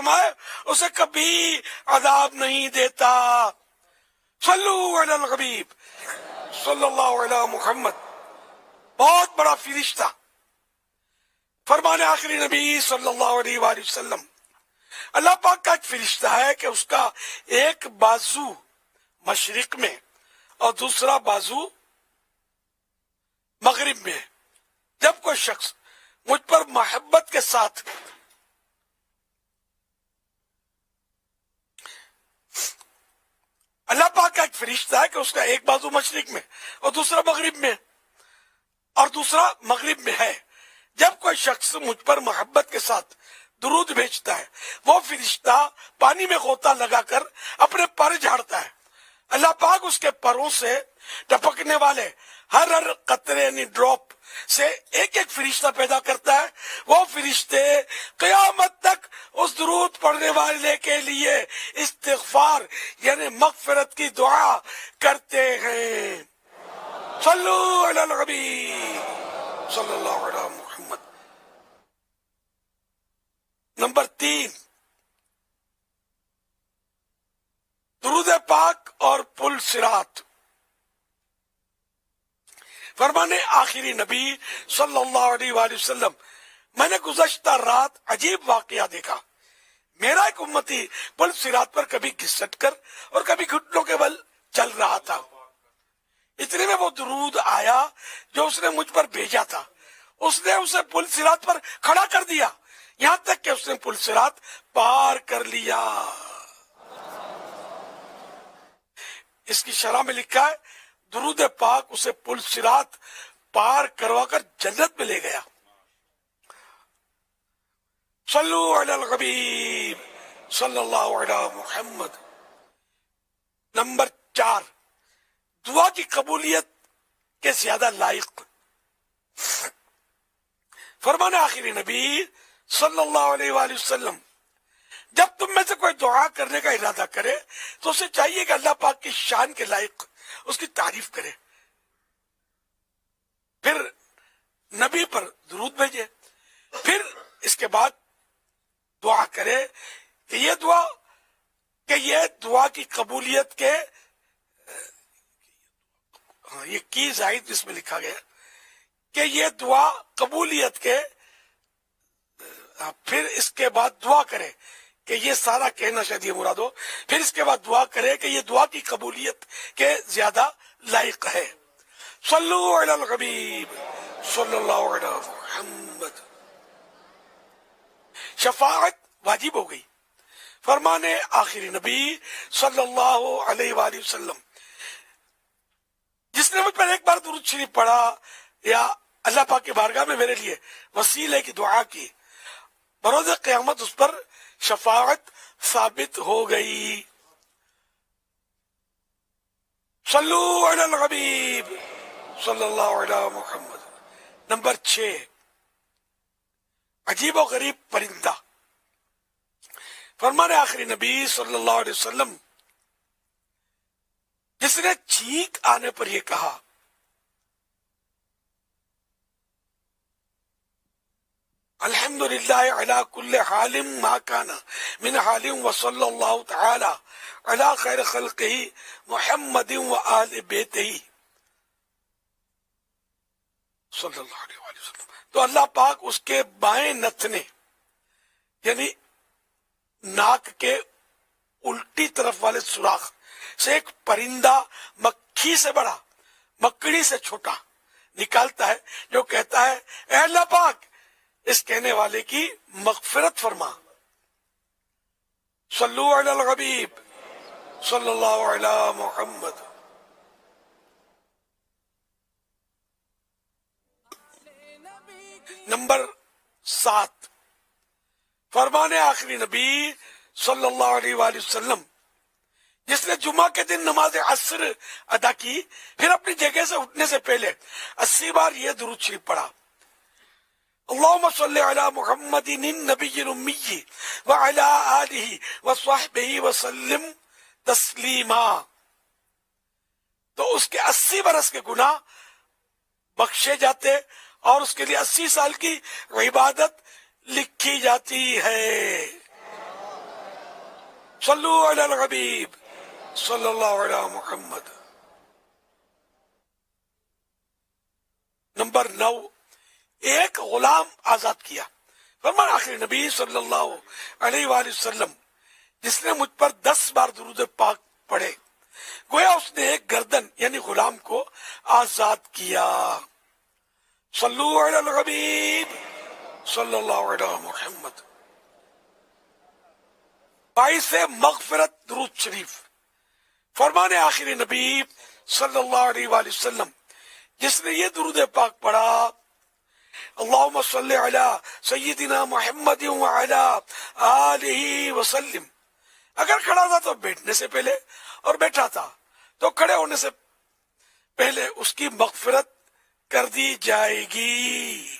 فرمائے اسے کبھی عذاب نہیں دیتا۔ صلو علی الحبیب صلی اللہ علیہ محمد۔ بہت بڑا فرشتہ، فرمان آخری نبی صلی اللہ علیہ وآلہ وسلم، اللہ پاک کا ایک فرشتہ ہے کہ اس کا ایک بازو مشرق میں اور دوسرا بازو مغرب میں۔ جب کوئی شخص مجھ پر محبت کے ساتھ اللہ پاک کا ایک فرشتہ ہے کہ اس کا ایک بازو مشرق میں اور دوسرا مغرب میں اور دوسرا مغرب میں ہے، جب کوئی شخص مجھ پر محبت کے ساتھ درود بھیجتا ہے وہ فرشتہ پانی میں غوطہ لگا کر اپنے پر جھاڑتا ہے، اللہ پاک اس کے پروں سے ٹپکنے والے ہر قطرے یعنی ڈراپ سے ایک ایک فرشتہ پیدا کرتا ہے، وہ فرشتے قیامت تک اس درود پڑھنے والے کے لیے استغفار یعنی مغفرت کی دعا کرتے ہیں۔ صلو علی الحبیب صلی اللہ علیہ محمد۔ نمبر 3، درود پاک اور پل صراط۔ فرمان آخری نبی صلی اللہ علیہ وآلہ وسلم، میں نے گزشتہ رات عجیب واقعہ دیکھا، میرا ایک امتی پل صراط پر کبھی گھسٹ کر اور کبھی گھٹنوں کے بل چل رہا تھا، اتنے میں وہ درود آیا جو اس نے مجھ پر بھیجا تھا، اس نے اسے پل صراط پر کھڑا کر دیا یہاں تک کہ اس نے پل صراط پار کر لیا۔ اس کی شرح میں لکھا ہے درود پاک اسے پل صراط پار کروا کر جنت میں لے گیا۔ صلو علی الحبیب صلی اللہ علیہ محمد۔ نمبر 4، دعا کی قبولیت کے زیادہ لائق۔ فرمان آخری نبی صلی اللہ علیہ وآلہ وسلم، جب تم میں سے کوئی دعا کرنے کا ارادہ کرے تو اسے چاہیے کہ اللہ پاک کی شان کے لائق اس کی تعریف کرے، پھر نبی پر درود بھیجے، پھر اس کے بعد دعا کرے کہ یہ دعا کی قبولیت کے یہ کی زائد اس میں لکھا گیا کہ یہ دعا قبولیت کے، پھر اس کے بعد دعا کرے کہ یہ سارا کہنا شاید یہ مراد ہو، پھر اس کے بعد دعا کرے کہ یہ دعا کی قبولیت کے زیادہ لائق ہے۔ صلو علی الحبیب صلی اللہ علیہ محمد۔ شفاعت واجب ہو گئی۔ فرمان آخری نبی صلی اللہ علیہ وآلہ وسلم، جس نے مجھ پر ایک بار درود شریف پڑھا یا اللہ پاک کی بارگاہ میں میرے لیے وسیلے کی دعا کی، بروز قیامت اس پر شفاعت ثابت ہو گئی۔ صلو علی الحبیب صلی اللہ علیہ محمد۔ نمبر 6، عجیب و غریب پرندہ۔ فرمان آخری نبی صلی اللہ علیہ وسلم، جس نے چھینک آنے پر یہ کہا الحمدللہ علی کل حال ما کان من حال وصلی اللہ تعالی علی خیر خلقہ محمد و آل بیتہ صلی اللہ علیہ وآلہ وسلم، تو اللہ پاک اس کے بائیں نتنے یعنی ناک کے الٹی طرف والے سوراخ سے ایک پرندہ مکھی سے بڑا مکڑی سے چھوٹا نکالتا ہے جو کہتا ہے اے اللہ پاک اس کہنے والے کی مغفرت فرما۔ صلو علی الحبیب صلی اللہ علی محمد۔ نمبر 7، فرمان آخری نبی صلی اللہ علیہ وآلہ وسلم، جس نے جمعہ کے دن نماز عصر ادا کی پھر اپنی جگہ سے اٹھنے سے پہلے 80 بار یہ درود شریف پڑھا، اللہم صلی علی محمد النبی الامی وعلی آلہ وصحبہ وسلم تسلیما، تو اس کے 80 برس کے گناہ بخشے جاتے اور اس کے لیے 80 سال کی عبادت لکھی جاتی ہے۔ صلو علی الحبیب صلی اللہ علیہ محمد۔ نمبر 9، ایک غلام آزاد کیا۔ فرمایا آخری نبی صلی اللہ علیہ وآلہ وسلم جس نے مجھ پر 10 بار درود پاک پڑھے، گویا اس نے ایک گردن یعنی غلام کو آزاد کیا۔ صلو علی الحبیب صلی اللہ علیہ محمد۔ 22 مغفرت درود شریف۔ فرمان آخری نبی صلی اللہ علیہ وآلہ وسلم جس نے یہ درود پاک پڑھا، اللہم صلی علی سیدنا محمد وعلی آلہ وسلم، اگر کھڑا تھا تو بیٹھنے سے پہلے، اور بیٹھا تھا تو کھڑے ہونے سے پہلے اس کی مغفرت کر دی جائے گی۔